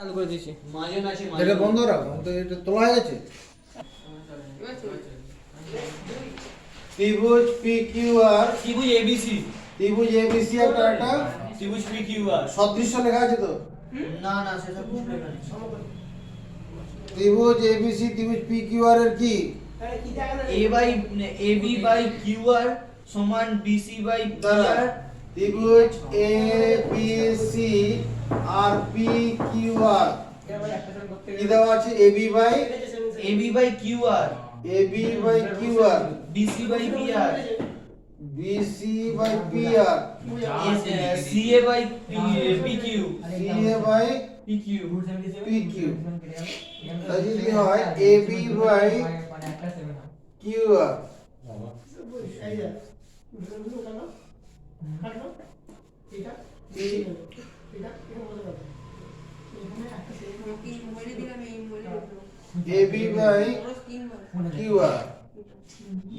চালু করে দিয়েছি। মাজন আছে এটা বন্ধ রাখো, তো এটা তোলা হয়ে গেছে। ত্রিভুজ PQR, ত্রিভুজ এবিসি, ত্রিভুজ ABC একটা ত্রিভুজ পিকিউআর। সদৃশ্য লেখা আছে তো? না না সেটা কিছু লেখা নেই। ত্রিভুজ ABC ত্রিভুজ PQR এর কি? AB বাই কিউআর সমান BC বাই দাঁড়া, PR। ত্রিভুজ ABC আর PQR কি দেওয়া আছে? AB by QR, by QR, BC by PR, BC by PR, CA by PQ, CA by PQ। PQ। তাই যদি হয় AB by QR, AB by QR,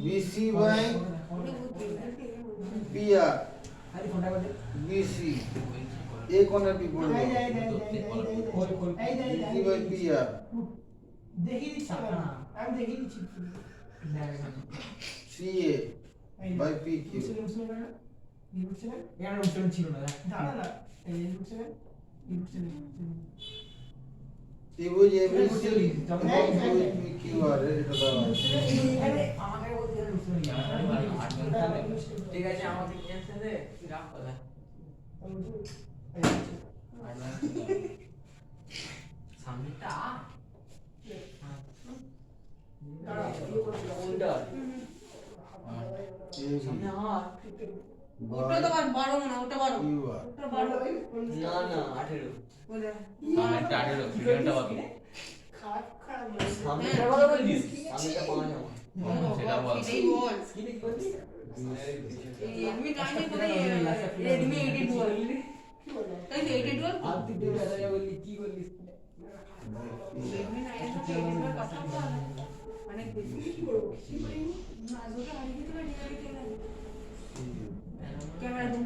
BC by PR, BC এই কোণের বিপরীত BC by PR, CA by PQ। ত্রিভুজ ABC ত্রিভুজ PQR এর এটা দেওয়া আছে। ঠিক আছে, আমাকে নিয়ে আসতে দে, তুই রাখ কথা। সামনেটা কোনটা? সামনে আর ওটা তো বড় মনে ওটা বড় QR ওটা বড় না না 18। ওটা সামনেটা 18 ভিডিওটা কত? সামনেটা বড় বলিস, সামনেটা 5 আমার। সেটা বল। এটাই বল রেডমি টাইমে করে রেডমি 82 বল তাই তো 82 বল আর তুই দেবে দাদা বললি কি করলি? রেডমি 82 এর কথা বল মানে কি করব কি করি মাজুটা হারিয়ে দিতে পারি camera zoom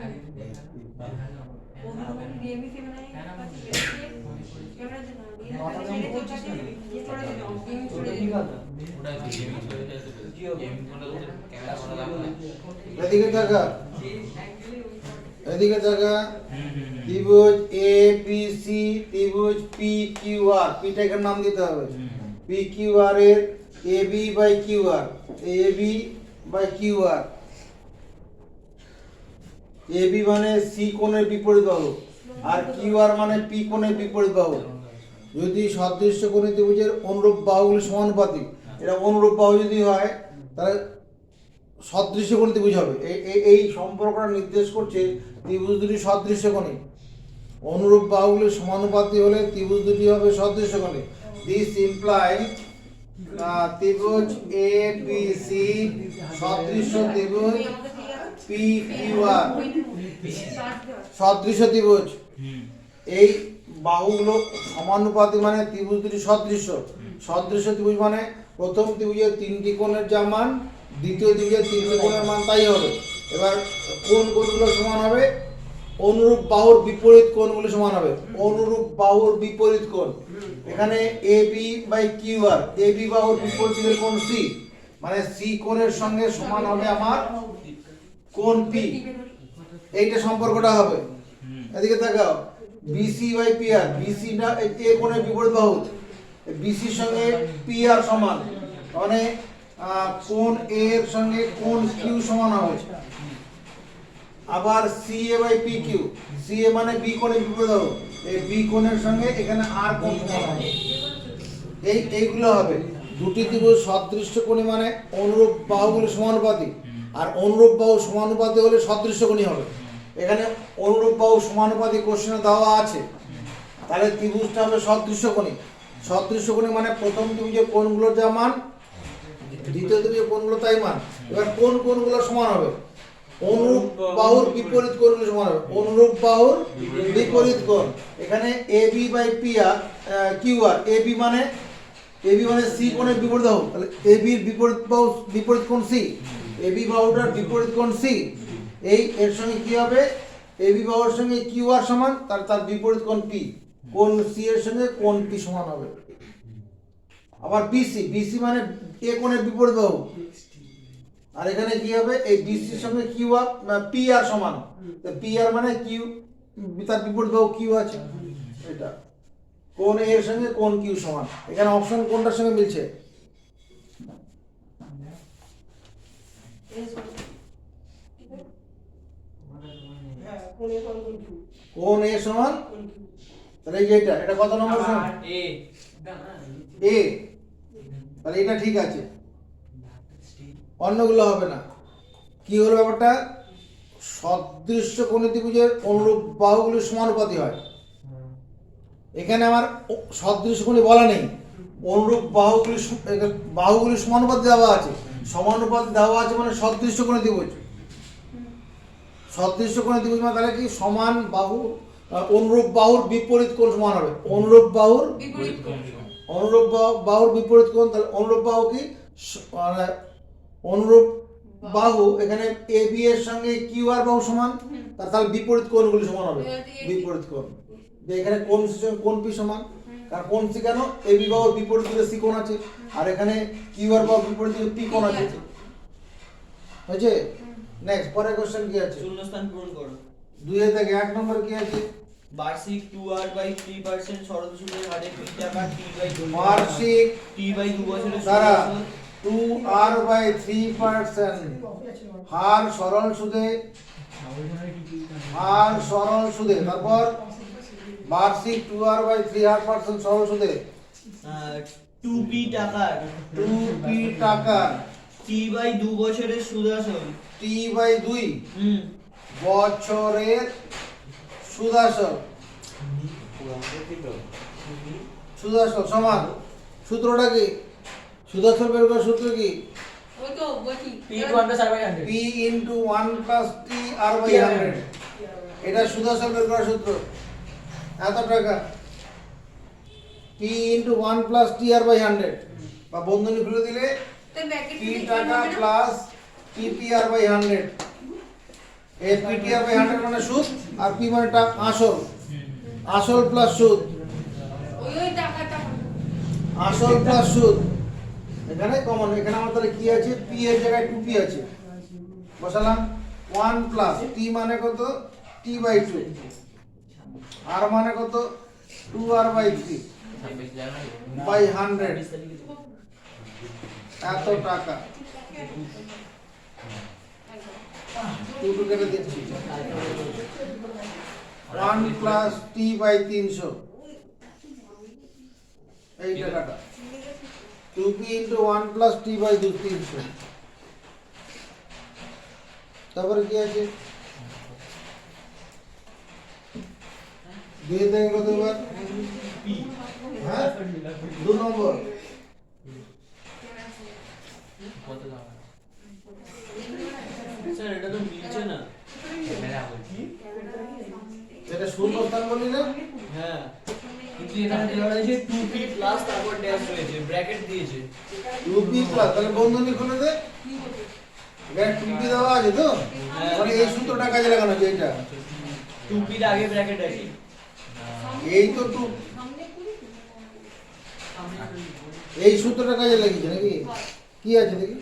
Realme 7 I camera zoom ওটা গেমিং চলে যাচ্ছে। গেমিং করলে ক্যামেরা করা লাগবে না। এদিকে দেখা, এদিকে দেখা। ত্রিভুজ ABC ত্রিভুজ PQR, পিটা এর নাম দিতে হবে। PQR এর AB by QR, AB by QR, AB মানে C কোণের বিপরীত বাহু আর QR মানে P কোণের বিপরীত বাহু। যদি সদৃশ্য কোণী ত্রিভুজের অনুরূপ বাহুগুলি সমানুপাতিক, এটা অনুরূপ বাহু যদি হয় তাহলে সদৃশ্য কোণী ত্রিভুজ হবে। এই সম্পর্কটা নির্দেশ করছে ত্রিভুজ দুটি সদৃশ্য কোণী। অনুরূপ বাহুগুলি সমানুপাতিক হলে ত্রিভুজ দুটি হবে সদৃশ্য কোণী। দিস ইমপ্লাই ত্রিভুজ ABC সদৃশ্য ত্রিভুজ PQR, সদৃশ্য ত্রিভুজ। এই বাহুগুলো সমানুপাতিক মানে ত্রিভুজ দুটি সদৃশ্য। সদৃশ্য ত্রিভুজ মানে প্রথম ত্রিভুজের তিনটি কোণের যা মান দ্বিতীয় ত্রিভুজের তিনটি কোণের মান তাই হবে। এবার কোণগুলো সমান হবে, অনুরূপ বাহুর বিপরীত কোণগুলো সমান হবে। অনুরূপ বাহুর বিপরীত কোণ, এখানে AB বাই QR, AB বাহুর বিপরীত দিকের কোণ C, মানে C কোণের সঙ্গে সমান হবে আমার কোণ P। এইটা সম্পর্কটা হবে। এদিকে তাকাও, BC বাই PR, BC না A কোণের বিপরীত বাহু, BC এর সঙ্গে PR সমান, মানে কোণ A এর সঙ্গে কোণ Q সমান হবে। আবার CA বাই PQ, CA মানে B কোণের বিপরীত বাহু, এই B কোণের সঙ্গে এখানে R কোণ সমান হবে। এইগুলো হবে। দুটি ত্রিভুজ সদৃশ্য কোণী মানে অনুরূপ বাহুগুলো সমানুপাতিক, আর অনুরূপ বাহু সমানুপাতিক হলে সদৃশ্য কোণী হবে। এখানে অনুরূপ বাহু সমানুপাতিক কোশ্চেনে দেওয়া আছে, তাহলে ত্রিভুজটা হবে সদৃশ্য কোণী। সদৃশ্য কোণী মানে প্রথম ত্রিভুজের কোণগুলোর যা মান দ্বিতীয় ত্রিভুজের কোণগুলো তাই মান। এবার কোণগুলো সমান হবে, অনুরূপ বাহুর বিপরীত কোণগুলো সমান হবে। অনুরূপ বাহুর বিপরীত কোণ, এখানে AB বাই QR, AB মানে C কোণের বিপরীত বাহু, তাহলে AB এর বিপরীত কোণ C, AB বাহুটার বিপরীত কোণ C। এই এর সঙ্গে কি হবে, এবি বাহুর সঙ্গে কিউ আর সমান, তার বিপরীত কোণ পি। কোণ সি এর সঙ্গে কোণ পি সমান হবে। আবার বিসি, বিসি মানে এ কোণের বিপরীত বাহু, আর এখানে কি হবে এই বিসির সঙ্গে কিউ আর পি আর সমান, পি আর মানে কিউ, তার বিপরীত বাহু কিউ আছে, এটা কোণ এ এর সঙ্গে কোণ কিউ সমান। এখানে অপশন কোনটার সঙ্গে মিলছে? কোণ এ সমান, তাহলে এই যে এটা কত নম্বর সমান? এ এ, তাহলে এটা ঠিক আছে, অন্যগুলো হবে না। কি হলো ব্যাপারটা? সদৃশ্য কোণী ত্রিভুজের অনুরূপ বাহুগুলি সমানুপাতি হয়। এখানে আমার সদৃশ্য কোণী বলা নেই, অনুরূপ বাহুগুলি সমানুপাতি দেওয়া আছে। সমানুপাতি দেওয়া আছে মানে সদৃশ্য কোণী ত্রিভুজ। সদৃশ্য কোণী ত্রিভুজ মানে তাহলে কি সমান বাহু, অনুরূপ বাহুর বিপরীত কোণ সমান হবে। অনুরূপ বাহুর বিপরীত কোণ। বাহুর বিপরীত কোণ, তাহলে অনুরূপ বাহু কি মানে অনুরূপ বাহু, এখানে এ বি এর সঙ্গে কিউ আর বাহু সমান, তাহলে বিপরীত কোণগুলি সমান হবে, বিপরীত কোণ। যে এখানে কোণ সি সঙ্গে কোণ পি সমান, কারণ কোণ সি কেন, এ বি বাহুর বিপরীত দিকে সি কোণ আছে, আর এখানে কিউ আর বাহুর বিপরীত দিকে পি কোণ আছে। হয়েছে? নেক্সট পরের কোশ্চেন কি আছে? শূন্যস্থান পূরণ করো। 2 এর থেকে 1 নম্বর কি আছে? বার্ষিক 2r/3% সরল সুদের হারে p টাকা বার্ষিক t বাই 2 বছরের দ্বারা সুদ 2r/3% হার সরল সুদে, হার সরল সুদে, তারপর বার্ষিক 2r/3 হার পার্সেন্ট সরল সুদে 2p টাকার 2p টাকার t বাই 2 বছরের সুদ আসল t বাই 2 বছরের সুদ আসল, সুদ আসল সমান। সূত্রটা কি? সুদ আসল বের করার সূত্র কি? ওই তো বলছি p into 1 plus t r by 100, এটা সুদ আসল বের করার সূত্র। এত টাকা p into 1 plus t r by 100, বা বন্ধনী খুলে দিলে তো ব্র্যাকেট p টাকা প্লাস ppr by 100। এই ppr by 100 মানে সুদ, আর p মানে টাকা আসল, আসল প্লাস সুদ, ওই টাকাটা আসল প্লাস সুদ। এখানে কমন, এখানে আমার তাহলে কি আছে? p এর জায়গায় 2p আছে, বসালাম 1 প্লাস t মানে কত? t বাই 2, r মানে কত? 2r বাই 3 বাই 100, এত টাকা। 2 কেটে দিচ্ছি, 1 প্লাস t বাই 300, এই টাকাটা 2p into 1 plus t by 300। তারপরে কি আছে? 2 থেকে কত বার? হ্যাঁ 2 নম্বর। স্যার এটা তো মিলছে না। এটা শূন্যস্থান বলি না? হ্যাঁ কিন্তু এখানে দেওয়া রয়েছে 2p প্লাস তারপর ড্যাশ রয়েছে, ব্র্যাকেট দিয়েছে 2p প্লাস, তাহলে বন্ধনী খুলে দে। এখানে 2p দেওয়া আছে তো, মানে এই সূত্রটা কাজে লাগানো আছে। এটা 2p এর আগে ব্র্যাকেট আছে। এই তো 2, এই সূত্রটা কাজে লাগিয়েছে নাকি? কি আছে দেখি?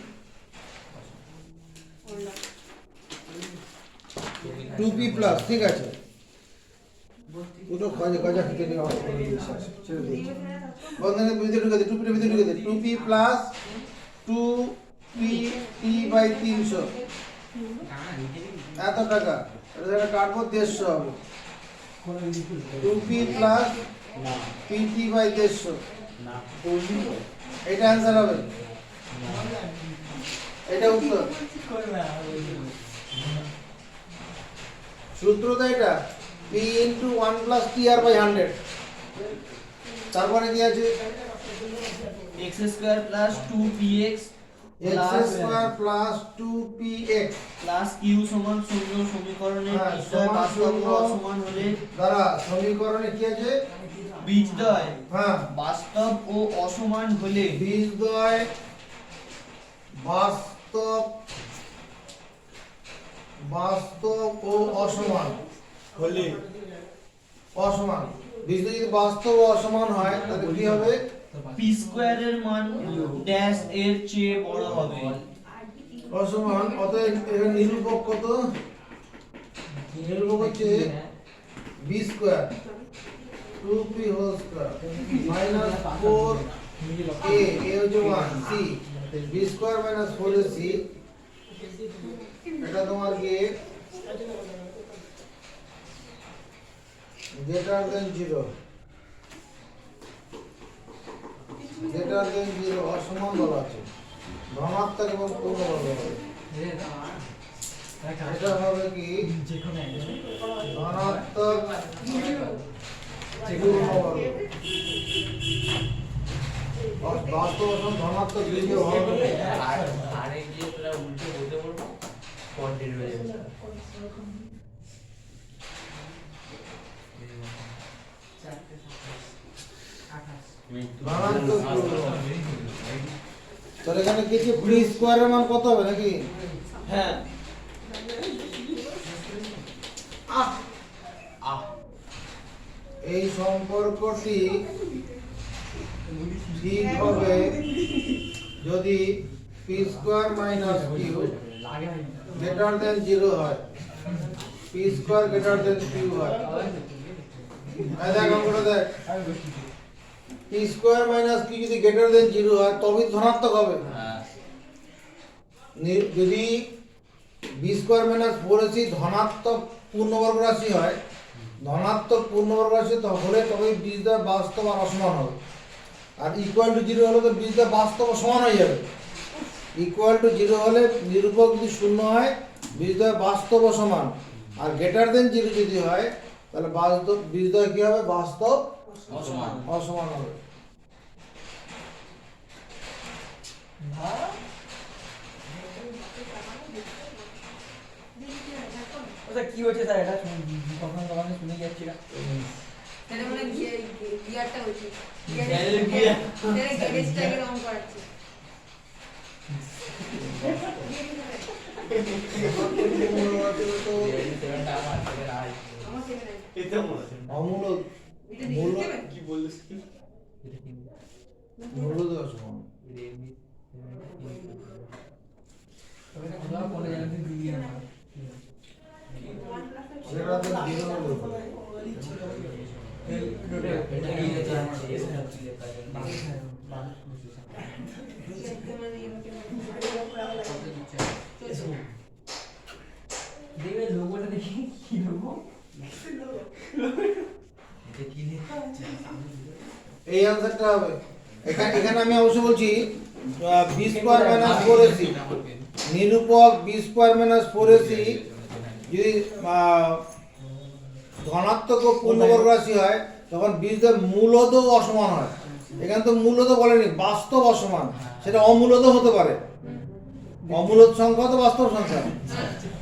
2p প্লাস, ঠিক আছে। ওটা কাজে খেতে নিয়ে আমার কোনো বিশ্বাস ছেড়ে দিই। বন্ধনের ভিতরে ঢুকে দে, 2p এর ভিতরে ঢুকে দে। 2p plus 2p t by 300, এত টাকা। এটা কাটবো 150 হবে। 2p প্লাস pt বাই 150, এটা অ্যান্সার হবে, এটা উত্তর। সূত্রটা এটা p into 1 plus tr by 100। তারপরে কি আছে? x square plus 2px x square plus 2px plus q সমান 0 সমীকরণে হ্যাঁ, বিজয় সমান বাস্তব ও 0 অসমান হলে দ্বারা সমীকরণে কি আছে? বীজদ্বয় হ্যাঁ, বাস্তব ও অসমান হলে বীজদ্বয় বাস্তব ও অসমান হলে অসমান বীজদ্বয় যদি বাস্তব ও অসমান হয় তাহলে কি হবে? পি স্কয়ারের মান ড্যাশ এর চেয়ে বড় হবে। অসমান, অতএব এর নিরূপক কত? নিরূপক হচ্ছে b square 2p whole square minus 4a a হচ্ছে 1 c b square minus 4ac এটা তোমার কি গ্রেটার দেন 0 গ্রেটার দেন 0 অসমান বলা আছে, ধনাত্মক এবং পূর্ণ বলা হবে। এটা হবে কি ধনাত্মক পূর্ণ বর্গ। বাস্তব অসমান ধনাত্মক দ্বিতীয় হবে। আরে গিয়ে তোরা উল্টো বলতে পারবো কন্টেন্ট হয়ে যাবে। ধনাত্মক পূর্ণ। তাহলে এখানে কিছু বি স্কয়ারের মান কত হবে নাকি? হ্যাঁ এই সম্পর্কটি ঠিক হবে যদি P square minus Q greater than 0 হয়, P square greater than Q হয়। এই দেখ অঙ্কটা দেখ, পি স্কয়ার মাইনাস কিউ যদি গ্রেটার দেন 0 হয় তবেই ধনাত্মক হবে। যদি বি স্কয়ার মাইনাস 4ac ধনাত্মক পূর্ণবর্গ রাশি হয়, ধনাত্মক পূর্ণবর্গ রাশি হলে তবে বীজদ্বয় বাস্তব আর অসমান হবে। আর ইকুয়াল টু 0 হলে তো বীজদ্বয় বাস্তব ও সমান হয়ে যাবে। ইকুয়াল টু 0 হলে নিরূপক যদি শূন্য হয় বীজদ্বয় বাস্তব ও সমান, আর গ্রেটার দেন 0 যদি হয় তাহলে বাস্তব বীজদ্বয় কি হবে? বাস্তব অসমান হবে। ওটা কি হচ্ছে স্যার? এটা কখন কখন শুনে যাচ্ছি না। তাহলে মানে গিয়ারটা হচ্ছে গিয়ার গ্যারেজটাকে রং করাচ্ছে। আমার সেখানে এটা মনে আছে অমূলক এটা দিয়ে দেবেন কি বলছিস? মূলত অসমান। গ্রেটার দেন 0 হলে দেখবে লোগোটা দেখি কি লোগো? এই অ্যানসারটা হবে। এখানে আমি অবশ্য বলছি বি স্কয়ার মাইনাস 4ac নিরূপক বি স্কয়ার মাইনাস 4ac যদি ধনাত্মক ও পূর্ণবর্গ রাশি হয় তখন বীজদ্বয় মূলত অসমান হয়। এখানে তো মূলত বলেনি, বাস্তব অসমান, সেটা অমূলত হতে পারে। অমূলত সংখ্যা তো বাস্তব সংখ্যা।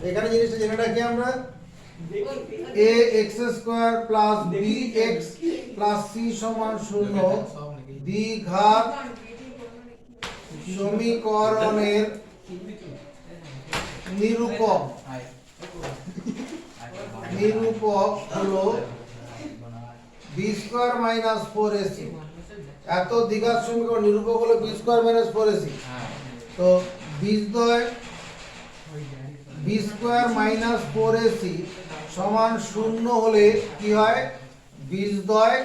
এখানে জিনিসটা জেনে রাখি আমরা, a x square plus b x plus c সমান 0 দ্বিঘাত সমীকরণের নিরূপক হলো b স্কয়ার মাইনাস 4ac। এত দ্বিঘাত সমীকরণ নিরূপক হলো b স্কয়ার মাইনাস 4ac। তো বীজদ্বয় b স্কয়ার মাইনাস 4ac সমান 0 হলে কি হয়? বীজদ্বয়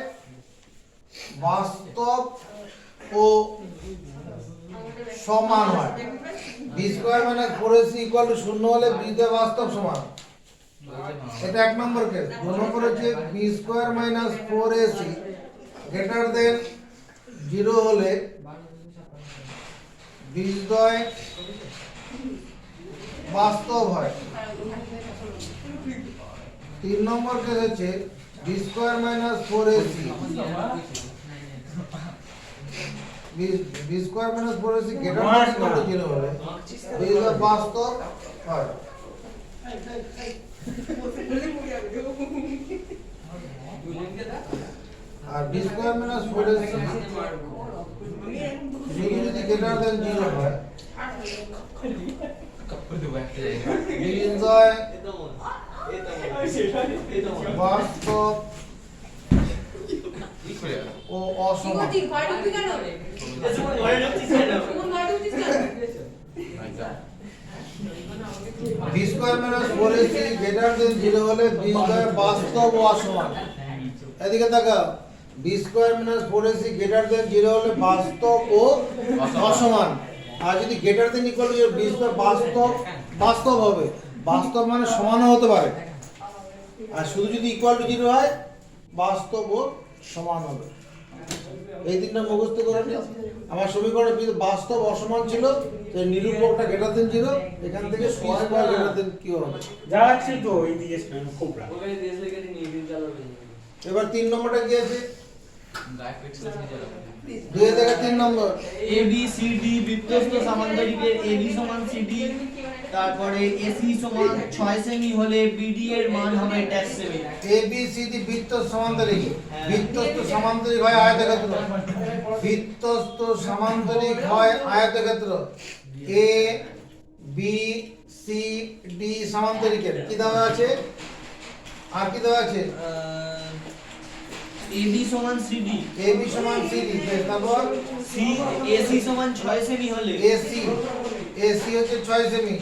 বাস্তব ও সমান হয়। b square minus 4ac equal to 0 হলে বীজদ্বয় বাস্তব সমান। এটা এক নম্বর কেস। দুই নম্বর হচ্ছে b square minus 4ac greater than 0 হলে বীজদ্বয় বাস্তব হয়। তিন নম্বর কেস হচ্ছে b square minus 4ac b square minus 4ac greater than 0 হলে বীজদ্বয় বাস্তব হয়। আর b স্কয়ার মাইনাস 4ac যদি গ্রেটার দেন 0 হয় বীজদ্বয় বাস্তব করে যাবে। ও কি অসমান। করছিস? ঘরে ঢুকবি কেন? সুমন ঘরে ঢুকছিস কেন? সুমন ঘরে ঢুকছিস কেন? আচ্ছা। B square minus 4ac greater than 0 হলে বি স্কয়ার বাস্তব ও অসমান। এদিকে তাকাও, B square minus 4ac greater than 0 হলে বাস্তব ও অসমান। আর যদি greater than equal to B square বাস্তব হবে। বাস্তব মানে সমানও হতে পারে। আর শুধু যদি ইকুয়াল টু 0 হয় বাস্তব ও সমান হবে। এই তিনটা মুখস্থ করে নিও। আমার সমীকরণে যদি বাস্তব অসমান ছিল তাহলে নিরূপকটা গ্রেটার দেন 0, এখান থেকে বি স্কয়ার গ্রেটার দেন কি হবে। যাচ্ছে তো এই দিকে কোবরা ওখানে দেশ লেগে নিয়ে দিন চালাবে। এবার 3 নম্বরটা কি আছে? গায়ে পেট্রোল দিয়ে যাবে। 2 থেকে 3 নম্বর। A B C D বৃত্তস্থ সমান্তরিকের A B সমান সিডি, তারপরে এসি সমান 6 সেমি হলে বিডি এর মান হবে dash semi. A B C D বৃত্তস্থ সমান্তরিক। বৃত্তস্থ সমান্তরিক হয় আয়তক্ষেত্র। বৃত্তস্থ সমান্তরিক হয় আয়তক্ষেত্র। এ বি সি ডি সমান্তরিকের কি দেওয়া আছে? আর কি দেওয়া আছে? এ বি সমান সিডি, এ বি সমান সি ডি, তারপর সি এসি সমান 6 সেমি হলে এসি এসি হচ্ছে 6 সেমি,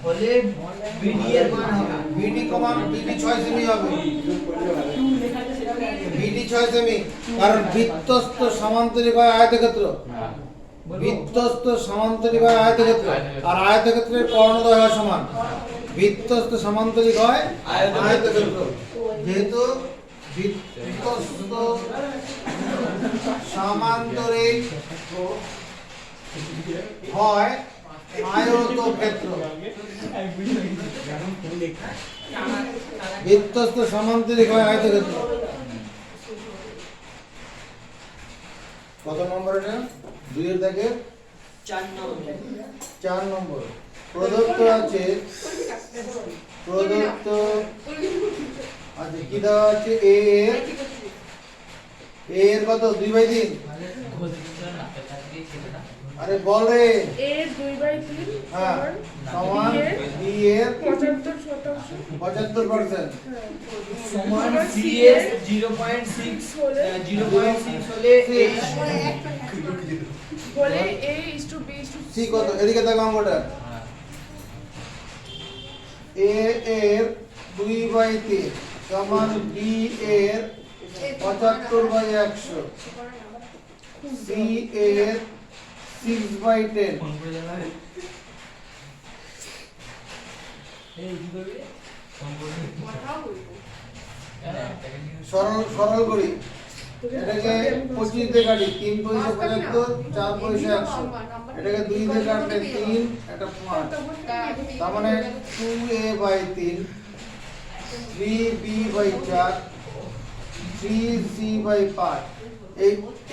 হলে বিডি এর মান হবে বিডি সমান বিডি 6 সেমি হবে। বিডি 6 সেমি, কারণ বৃত্তস্থ সমান্তরিক হয় আয়তক্ষেত্র। বৃত্তস্থ সমান্তরিক হয় আয়তক্ষেত্র, আর আয়তক্ষেত্রের কর্ণদ্বয় হয় সমান। বৃত্তস্থ সমান্তরিক হয় আয়তক্ষেত্র। যেহেতু বৃত্তস্থ সমান্তরিক হয় আয়তক্ষেত্র। বৃত্তস্থ সমান্তরিক হয় আয়তক্ষেত্র। কত নম্বর এটা? 2 এর দাগে 4 নম্বর। 4 নম্বর। প্রদত্ত আছে, প্রদত্ত আছে কি দেওয়া আছে? এ এর কত? 2/3। আরে বল রে। এ 2/3 হ্যাঁ, সমান বি এর 75%। 75%। সমান সি এর 0.6 হলে এ বলে A is to B is to C কত? এদিকে দেখো অঙ্কটা। এ এর 2/3 সমান বি এর 75/100, সি এর 6/10। সরল করি, এটাকে 25 দিয়ে কাটি, 3 পয়সা 75, 4 পয়সা 100। এটাকে 2 দিয়ে কাটলে 3, এটা 5, তার মানে 2a/3, 3b/4, 3c/5।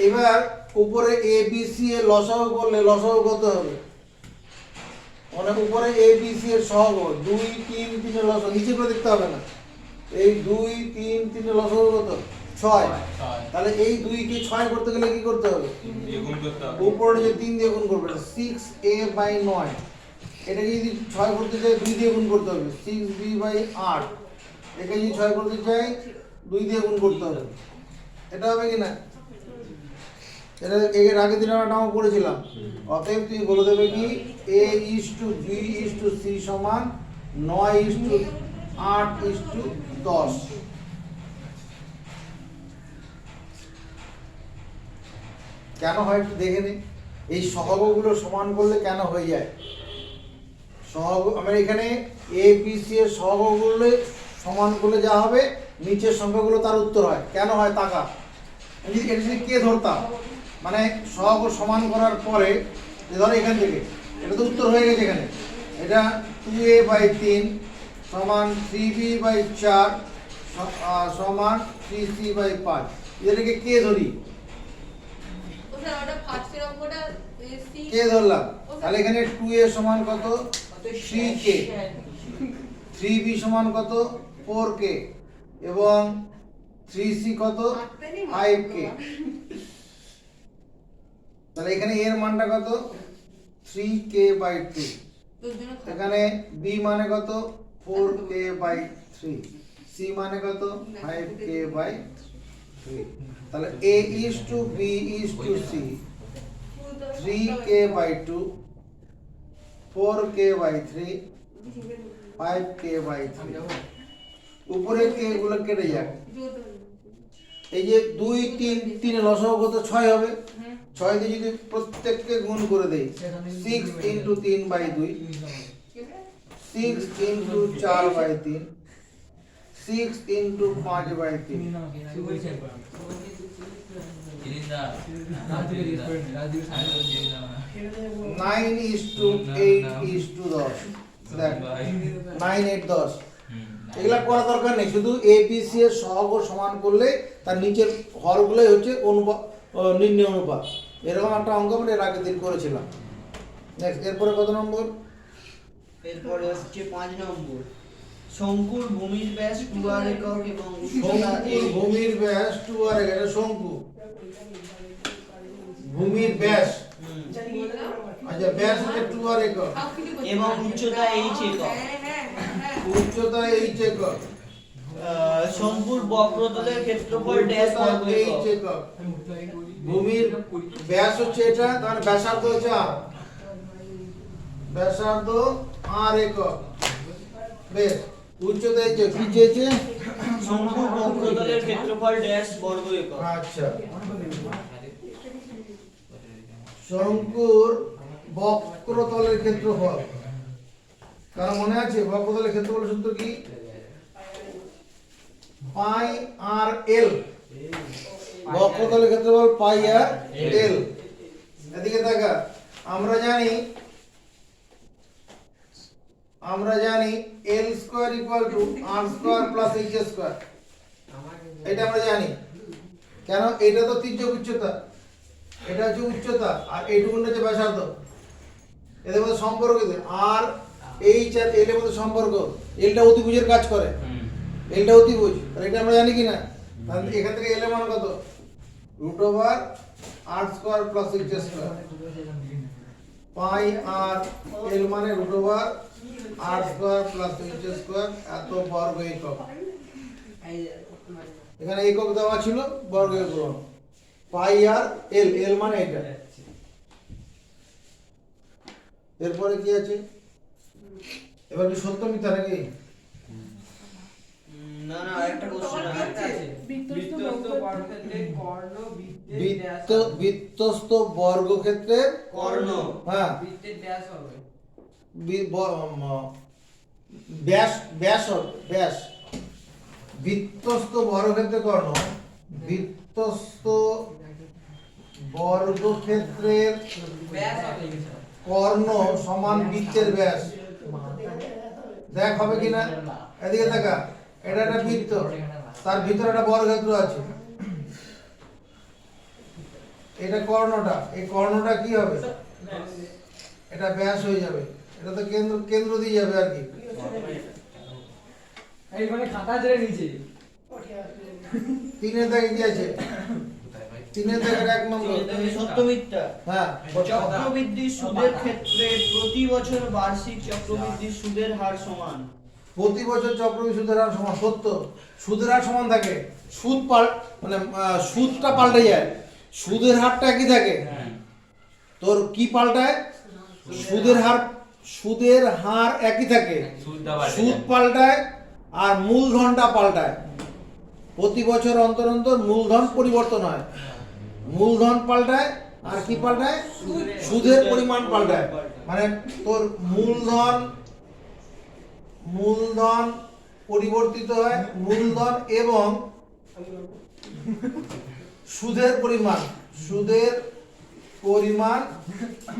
এবার উপরে এ বি সি এর লসাগু করলে লসাগু কত হবে? মানে উপরে এ বি সি এর সহগ 2 3 3 এর লসাগু, নিচে করে দেখতে হবে না। এই 2 3 3 এর লসাগু কত? 6। তাহলে এই 2 কে 6 করতে গেলে কি করতে হবে? গুণ করতে হবে। উপরে যে 3 দিয়ে গুণ করবে, 6a/9। এটাকে যদি 6 করতে চাই 2 দিয়ে গুণ করতে হবে, 6b/8। এটাকে যদি 6 করতে চাই 2 দিয়ে গুণ করতে হবে। এটা হবে কি না? এটা এর আগে দিন আমরা নাও করেছিলাম। অতএব তুমি বলে দেবে কি a is to b is to c সমান 9 is to 8 is to 10। কেন হয় একটু দেখে নিই। এই সহগগুলো সমান করলে কেন হয়ে যায়? সহগ আমরা এখানে এ বি সি এর সহগগুলো সমান করলে যা হবে নিচের সংখ্যাগুলো তার উত্তর হয়। কেন হয় তাকা। এটা যদি কে ধরতাম, মানে সহগ সমান করার পরে ধরো এখান থেকে এটা তো উত্তর হয়ে গেছে। এখানে এটা 2a/3 সমান 3b/4 সমান 3c/5। এটাকে কে ধরি? কে ধরলাম? তাহলে এখানে 2a সমান কত? 3k, 3b সমান কত? 4k, এবং 3c কত? 5k। তাহলে এখানে এর মানটা কত? 3k/2। এখানে b মানে কত? 4k/3, c মানে কত? 5k/3। তাহলে a is to b is to c 3k by 2 4k by 3 5k by 3 উপরে k গুলো কেটে যাক এই যে 2 3 3 লসাগু কত 6 হবে 6 দিয়ে যদি প্রত্যেককে গুণ করে দেই 6 into 3 by 2 6 into 4 by 3 6 into 5 by 3 9 is to 8 is to 10 দেখ 9 8 10 এগুলা করা দরকার নেই শুধু এবিসি এর সহগ সমান করলে তার নিচের হরগুলোই হচ্ছে অনুপাত নির্ণয় অনুপাত এরকম একটা অঙ্ক আমরা এর আগের দিন করেছিলাম নেক্সট এরপরে কত নম্বর এরপরে হচ্ছে 5 নম্বর শঙ্কুর ভূমির ব্যাস 2r একক এবং উচ্চতা শঙ্কুর ভূমির ব্যাস 2r একক এটা শঙ্কু ভূমির ব্যাস আচ্ছা ব্যাস হচ্ছে 2r একক এবং উচ্চতা h একক উচ্চতা h একক শঙ্কুর বক্রতলের ক্ষেত্রফল ড্যাশ বর্গ h একক ভূমির ব্যাস হচ্ছে এটা তার ব্যাসার্ধ হচ্ছে r ব্যাসার্ধ r একক বেশ উচ্চতা h কি চেয়েছে শঙ্কুর বক্রতলের ক্ষেত্রফল ড্যাশ বর্গ একক আচ্ছা শঙ্কুর বক্রতলের ক্ষেত্রফল কার মনে আছে বক্রতলের ক্ষেত্রফল সূত্র কি পাই আর এল বক্রতলের ক্ষেত্রফল পাই আর এল এদিকে দেখা আমরা জানি L square equal to R square plus H square এটা আমরা জানি কেন এটা তো তির্যক উচ্চতা এটা হচ্ছে উচ্চতা আর এইটুকু হচ্ছে ব্যাসার্ধ এদের মধ্যে সম্পর্ক কি আর এইচ আর এল এর মধ্যে সম্পর্ক এলটা অতিভুজের কাজ করে এলটা অতিভুজ আর এটা আমরা জানি কি না তাহলে এখান থেকে এল এর মান কত √r square plus H square pi R L মানে √r square plus H square এত বর্গ একক এখানে একক দেওয়া ছিল বর্গ একক পাই আর এল এল মানে এটা এরপরে কি আছে এবার কি সত্য মিথ্যা নাকি না না আরেকটা কোশ্চেন আছে বৃত্তস্থ বর্গক্ষেত্রের কর্ণ বৃত্তের ব্যাস বৃত্তস্থ বর্গক্ষেত্রের কর্ণ হ্যাঁ বৃত্তের ব্যাস হবে ব্যাস ব্যাস ব্যাস বৃত্তস্থ বর্গক্ষেত্রের কর্ণ বৃত্তস্থ বর্গক্ষেত্রের ব্যাস হবে কর্ণ সমান বৃত্তের ব্যাস দেখ হবে কিনা এদিকে দেখা এটা একটা বৃত্ত তার ভিতরে একটা বর্গক্ষেত্র আছে এটা কর্ণটা এই কর্ণটা কি হবে এটা ব্যাস হয়ে যাবে এটা তো কেন্দ্র দিয়ে যাবে আর কি এইখানে খাতা ধরে নিচে তিনের দাগে কি আছে তিনের দাগের 1 নম্বর সত্য মিথ্যা হ্যাঁ চক্রবৃদ্ধি সুদের ক্ষেত্রে প্রতি বছর বার্ষিক চক্রবৃদ্ধি সুদের হার সমান প্রতি বছর চক্রবৃদ্ধি সুদের হার সমান সত্য সুদের হার সমান থাকে সুদ মানে সুদটা পাল্টে যায় সুদের হারটা একই থাকে তোর কি পাল্টায় সুদের হার একই থাকে সুদ পাল্টায় আর মূলধনটা পাল্টায় প্রতি বছর অন্তর অন্তর মূলধন পরিবর্তন হয় মূলধন পাল্টায় আর কি পাল্টায় সুদের পরিমাণ পাল্টায় মানে তোর মূলধন পরিবর্তিত হয় মূলধন এবং সুদের পরিমাণ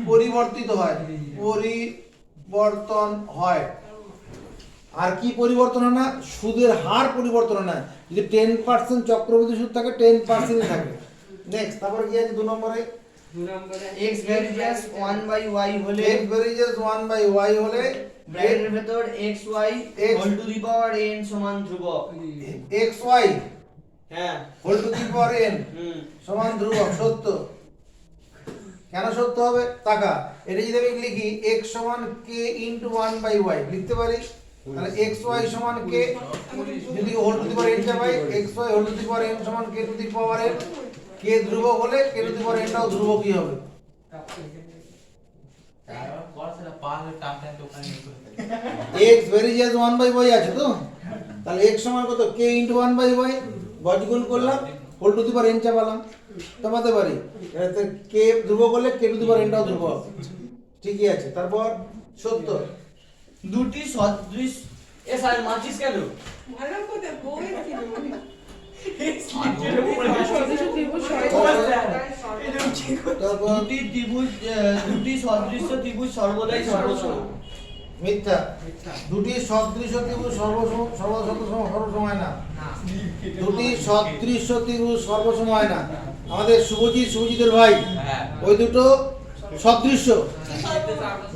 পরিবর্তিত হয় পরিবর্তন হয় আর কি পরিবর্তন হয় না সুদের হার পরিবর্তন হয় না যদি 10% চক্রবৃদ্ধি সুদ থাকে 10% থাকে নেক্সট তারপর কি আছে 2 নম্বরে x ভ্যারিয়েন্স 1/y হলে x ভ্যারিয়েন্স 1/y হলে ব্র্যাকেটের ভেতর xy whole to the power n সমান ধ্রুবক xy হ্যাঁ whole to the power n সমান ধ্রুবক সত্য কেন সত্য হবে টাকা এটা যদি আমি লিখি x সমান k * 1/y লিখতে পারি তাহলে xy সমান k যদি whole to the power n চাপাই xy whole to the power n সমান k to the power n k ধ্রুবক হলে k to the power n টাও ধ্রুবকই হবে। x ভেরিয়েস 1/y আছে তো, তাহলে x সমান কত k ইনটু 1/y, গজ গুণ করলাম whole to the power n চাপালাম, চাপাতে পারি এতে k ধ্রুবক হলে k to the power n টাও ধ্রুবক, ঠিকই আছে। তারপর 70 দুটি সদৃশ এ স্যার মাচিস কেন? ভালো করে বই ছিল সদৃশ ত্রিভুজ তারপর দুটি সদৃশ্য ত্রিভুজ সর্বদাই সর্বসম। মিথ্যা, দুটি সদৃশ্য ত্রিভুজ সর্বসম হয় না, দুটি সদৃশ্য ত্রিভুজ সর্বসম হয় না। আমাদের শুভজিতের ভাই ওই দুটো সদৃশ্য,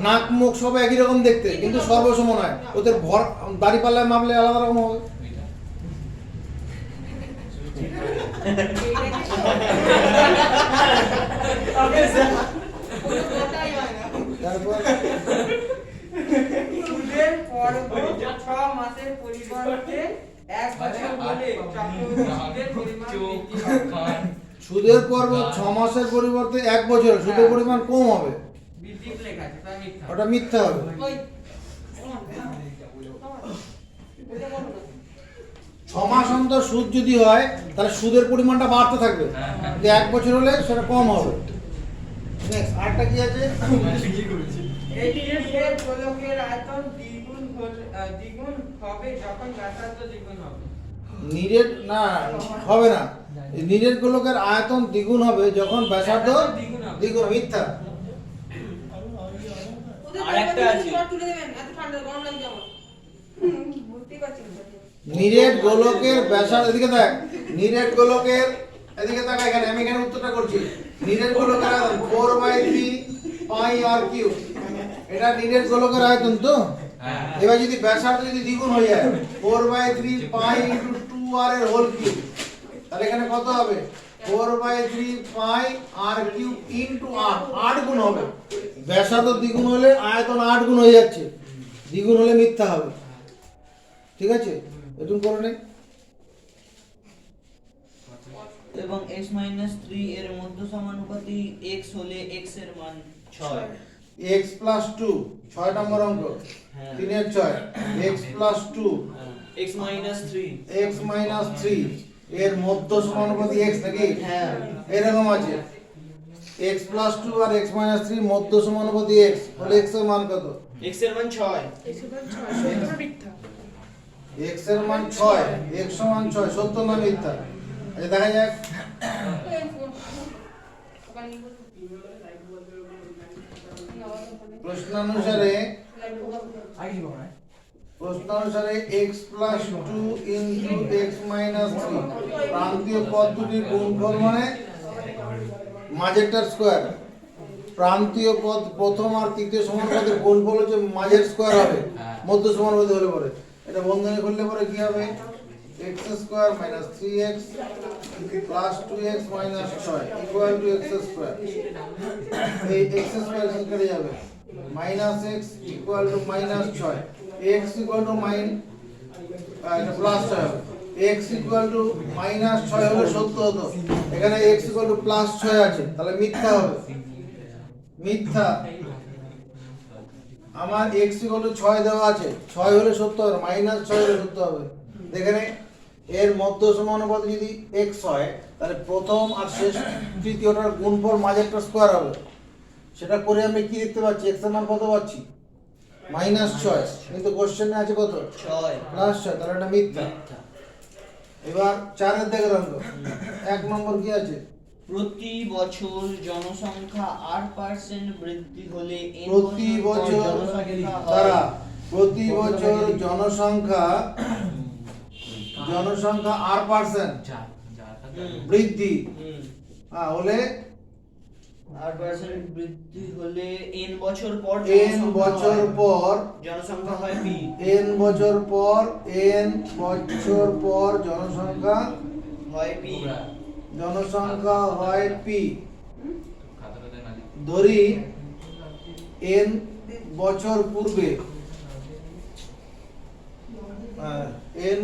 নাক মুখ সব একই রকম দেখতে কিন্তু সর্বসম নয়, ওদের ভর দাড়ি পাল্লায় মাপলে আলাদা রকম হবে। তারপর সুদের পর্ব 6 মাসের পরিবর্তে 1 বছর হলে চক্রবৃদ্ধি সুদের পরিমাণ বৃদ্ধি পাবে। সুদের পর্ব 6 মাসের পরিবর্তে 1 বছর, সুদের পরিমাণ কম হবে, বৃদ্ধি লেখা আছে তাই মিথ্যা। ওটা মিথ্যা হবে। ওই 6 মাস অন্তর সুদ যদি হয় তাহলে সুদের পরিমাণটা বাড়তে থাকবে, যে 1 বছর হলে সেটা কম হবে। নেক্সট আরেকটা কি আছে? এই নিরেট গোলকের আয়তন দ্বিগুণ হবে যখন ব্যাসার্ধ দ্বিগুণ হবে। নিরেট না হবে না, নিরেট গোলকের আয়তন দ্বিগুণ হবে যখন ব্যাসার্ধ দ্বিগুণ, মিথ্যা। আরেকটা আছে। তুলে দেবেন, এত ঠান্ডা গরম লাগছে আমার বুঝতে পারছি না। নিরেট গোলকের ব্যাসার্ধ, এদিকে দেখ, নিরেট গোলকের এদিকে তাকা, এখানে আমি এখানে উত্তরটা করছি। নিরেট গোলকের আয়তন 4/3 পাই আর কিউব, এটা নিরেট গোলকের আয়তন তো। এবার যদি ব্যাসার্ধ যদি দ্বিগুণ হয়ে যায় 4/3 পাই ইনটু 2r এর হোল কিউব, তাহলে এখানে কত হবে? 4/3 পাই আর কিউব ইনটু r, 8 গুণ হবে। ব্যাসার্ধ দ্বিগুণ হলে আয়তন 8 গুণ হয়ে যাচ্ছে, দ্বিগুণ হলে মিথ্যা হবে, ঠিক আছে? এটুকু করে নে। এবং x-3 এর মধ্য সমানুপাতি x হলে x এর মান 6। x প্লাস 2 6 নম্বর অঙ্ক, 3 এর 6, x plus 2 x-3 x minus 3 এর মধ্য সমানুপাতি x নাকি? হ্যাঁ। এরকম আছে x প্লাস 2 আর x মাইনাস 3 মধ্য সমানুপাতি x হলে x এর মান কত? x এর মান 6। x এর মান 6 সত্য না মিথ্যা? x এর মান 6, x সমান 6, সত্য না মিথ্যা? আচ্ছা দেখা যাক। প্রশ্নানুসারে x plus 2 into x minus 3 প্রান্তীয় পদ দুটির গুণফল মানে মাঝেরটার স্কয়ার। প্রান্তীয় পদ প্রথম আর তৃতীয় সমানুপাতির গুণফল হচ্ছে মাঝের স্কয়ার হবে, মধ্য সমানুপাতি হলে পরে এটা বন্ধনী করলে পরে কি হবে? x square minus 3x plus 2x minus 6 equal to x square. এই x স্কয়ার কেটে যাবে, minus x equal two minus 6, x equal two এটা প্লাস 6 হবে। x ইকুয়াল টু মাইনাস 6 হলে সত্য হতো, এখানে x ইকুয়াল টু প্লাস 6 আছে, তাহলে মিথ্যা হবে, মিথ্যা। আমার x ইকুয়াল টু 6 দেওয়া আছে, 6 হলে সত্য হবে, মাইনাস 6 হলে সত্য হবে। দেখেন এর মধ্য সমানুপাতি যদি x হয় তাহলে প্রথম আর শেষ তৃতীয়টার গুণফল মাঝেরটা স্কয়ার হবে। সেটা করে আমি কি দেখতে পাচ্ছি? x এর মান কত পাচ্ছি? মাইনাস 6, কিন্তু কোশ্চেনে আছে কত? 6 প্লাস 6, তাহলে এটা মিথ্যা। এবার 4 এর দিকে রাখো, 1 নম্বর কি আছে? প্রতি বছর জনসংখ্যা 8% বৃদ্ধি হলে n প্রতি বছর তারা প্রতি বছর জনসংখ্যা 8% বৃদ্ধি হলে 8% বৃদ্ধি হলে n বছর পর জনসংখ্যা হয় p। n বছর পর জনসংখ্যা হয় p। ধরি n বছর পূর্বে n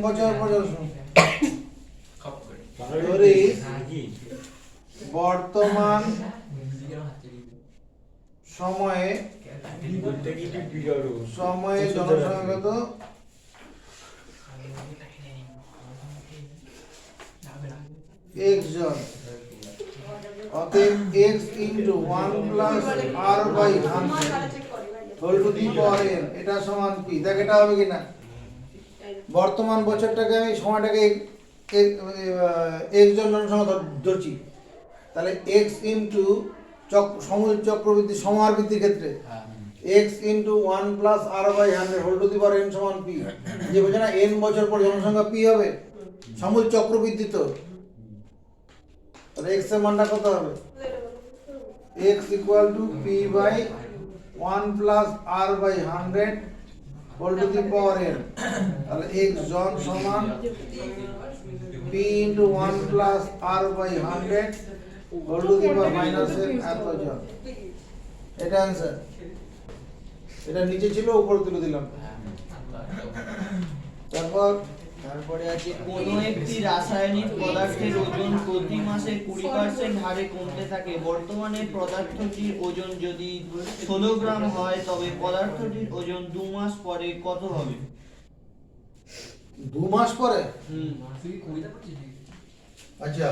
বছর পর খপ করে ধরি কি বর্তমান সময়ে বলতে কি বিগাড়ো সময়ে জনসংখ্যা কত x জন অতএব x into 1 plus r by 100 whole to the power n এটা সমান কি দেখ এটা হবে কিনা বর্তমান বছরটাকে আমি সময়টাকে x জন জনসংখ্যা ধরছি তাহলে x ইনটু সমুদ্র চক্রবৃদ্ধি সমাহার বৃদ্ধির ক্ষেত্রে x into 1 plus r by 100 whole to the power n সমান p যে বোঝে না n বছর পর জনসংখ্যা p হবে সমুদ্র চক্রবৃদ্ধি তো তাহলে x এর মানটা কত হবে x equal to p by 1 plus r by 100 whole to the power n তাহলে x জন সমান p into 1 plus r by 100 whole to the power minus n এত জন এটা आंसर এটা নিচে ছিল উপরে তুলে দিলাম তারপরে আছে কোন একটি রাসায়নিক পদার্থের ওজন প্রতি মাসে 20% হারে কমতে থাকে বর্তমানে পদার্থটির ওজন যদি 16 গ্রাম হয় তবে পদার্থটির ওজন 2 মাস পরে কত হবে 2 মাস পরে আচ্ছা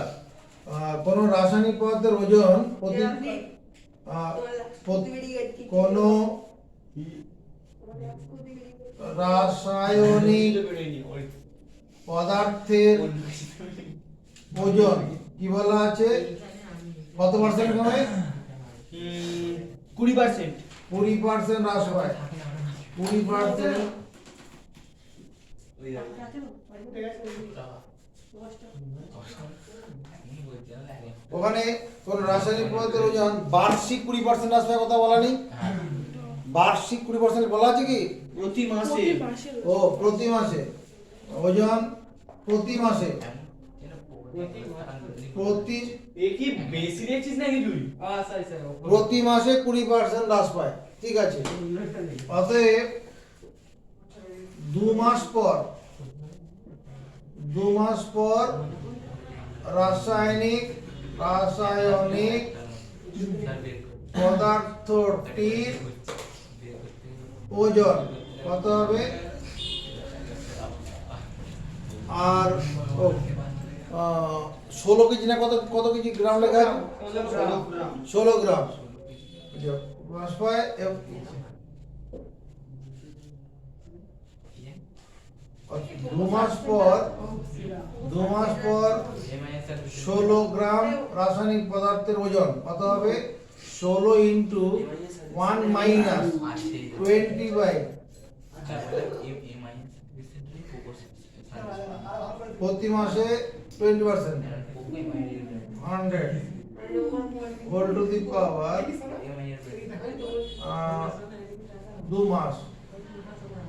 কোন রাসায়নিক পদার্থের ওজন প্রতি কোন রাসায়নিক পদার্থের ওজন কি বলা আছে কত পার্সেন্ট কমে 20% 20% হ্রাস পায় 20% ওখানে কোন রাসায়নিক পদার্থের ওজন বার্ষিক 20% হ্রাস পায় কথা বলা নেই বার্ষিক 20% বলা আছে কি প্রতি মাসে ও প্রতি মাসে ওজন প্রতি মাসে প্রতি এ কি বেশি দেখছিস নাকি তুই প্রতি মাসে 20% হ্রাস পায় ঠিক আছে অতএব 2 মাস পর রাসায়নিক পদার্থটির ওজন কত হবে আর 16 কেজি না কত কেজি গ্রাম লেখা আছে 16 গ্রাম হ্রাস পায় 2 মাস পর 16 গ্রাম রাসায়নিক পদার্থের ওজন কত হবে 16 ইনটু 1 মাইনাস 20 বাই প্রতি মাসে 20% 100 হোল টু দি পাওয়ার 2 মাস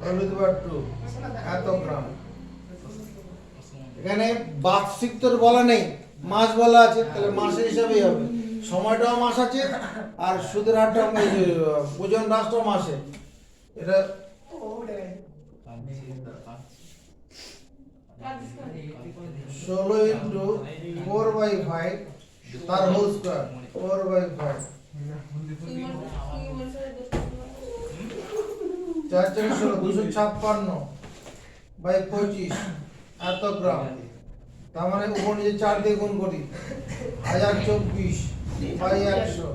হোল টু দি পাওয়ার 2 এত গ্রাম এখানে বার্ষিক তোর বলা নেই মাস বলা আছে তাহলে মাসের হিসাবেই হবে সময়টাও মাস আছে আর সুদের হারটা ওজন হ্রাসটাও মাসে এটা 16 ইনটু 4/5 তার হোল স্কয়ার 4/5 4 4 256 বাই 25 এত গ্রাম তার মানে উপর নিচে 4 দিয়ে গুণ করি 1024 বাই 100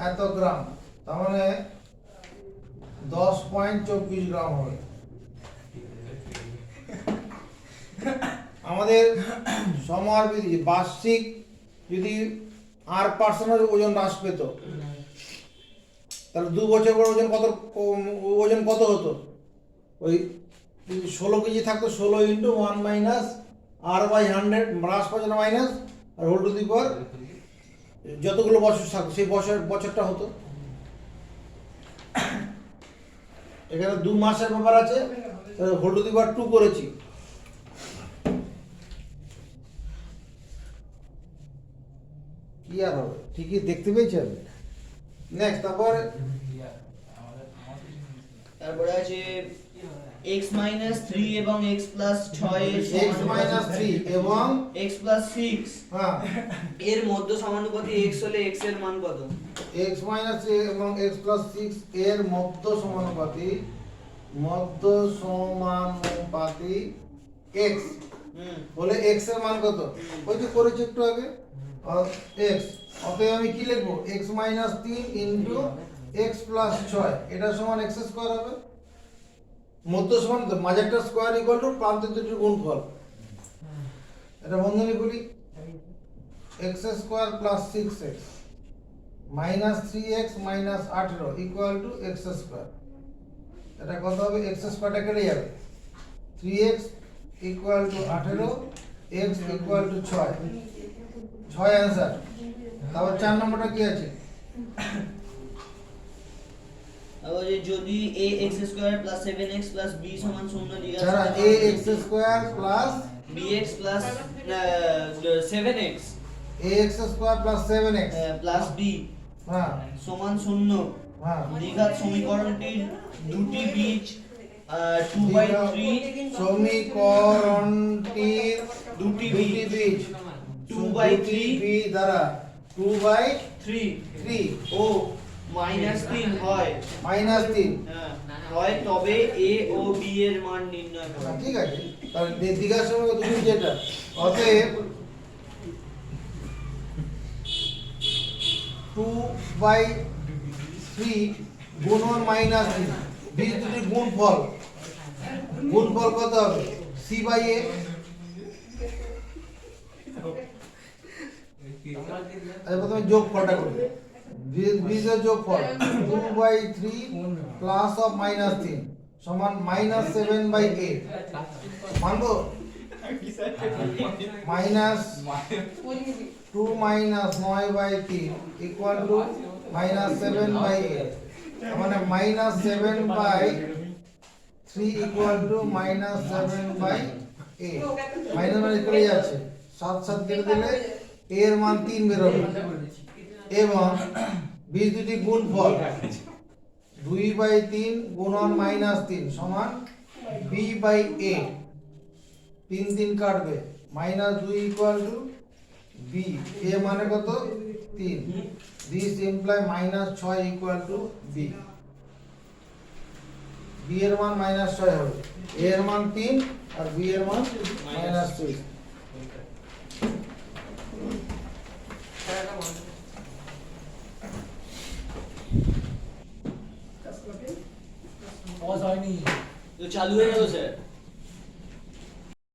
এত গ্রাম তার মানে 10.24 গ্রাম হবে আমাদের সমাহার বৃদ্ধি বার্ষিক যদি r% ওজন হ্রাস পেত তাহলে 2 বছর পর ওজন কত হতো ওই 16 কেজি থাকতো 16 ইনটু 1 মাইনাস r/100 হ্রাস পাচ্ছে না minus R whole to the power যতগুলো বছর থাকতো সেই বছরটা হতো এখানে 2 মাসের ব্যাপার আছে হোল টু দি পাওয়ার 2 করেছি কি আর হবে ঠিকই দেখতে পেয়েছেন নেক্সট তারপরে তারপরে আছে x মাইনাস 3 এবং x প্লাস 6 এর x মাইনাস 3 এবং x প্লাস 6 হ্যাঁ এর মধ্য সমানুপাতি x হলে x এর মান কত? x মাইনাস 3 এবং x প্লাস 6 এর মধ্য সমানুপাতি x বলে x এর মান কত? ওই যে করেছি একটু আগে x, অতএব আমি কি লিখবো x minus 3 into x plus 6 এটা সমান x স্কয়ার হবে। মধ্য সমান তো মাঝেরটা স্কয়ার ইকুয়াল টু প্রান্তের দুটির গুণফল। এটা বন্ধনী করি x square plus 6x minus 3x minus 18 equal to x square. এটা কত হবে? x স্কয়ারটা কেটে যাবে 3x equal to 18 x equal two 6 answer. তারপর 4 নম্বরটা কি আছে? আবার যদি ax square plus 7x plus b সমান 0 জিজ্ঞাসা যারা করা হয়, ax square plus bx plus 7x ax square plus 7x plus b হ্যাঁ সমান 0 হ্যাঁ দ্বিঘাত সমীকরণটির দুটি বীজ 2/3 সমীকরণটির দুটি দুটি বীজ 2/3 বি দ্বারা 2/3 ও -3 হয় মাইনাস 3 হয় তবে a ও b এর মান নির্ণয় করো। ঠিক আছে, তাহলে দীঘার সময় দুটি যেটা অতএব 2/3 গুণন মাইনাস 3 বীজ দুটির গুণফল কত হবে? c by a। আচ্ছা প্রথমে যোগফলটা করি, বীজের যোগফল 2/3 প্লাস অফ মাইনাস 3 সমান মাইনাস 7/8 মানবো minus 2 minus 9/3 equal to minus 7/8 মানে minus 7/3 equal to minus 7/8 minus মানে চলে যাচ্ছে 7 কেটে দিলে a এর মান 3 বের হবে এবং বীজ দুটি গুণফল 2/3 গুণন মাইনাস 3 সমান b/8 3 কাটবে minus 2 equal to b a মানে কত 3 this imply minus 6 equal to b b এর মান মাইনাস 6 হবে a এর মান 3 আর b এর মান মাইনাস 3। তো চালু হয়ে গেল স্যার।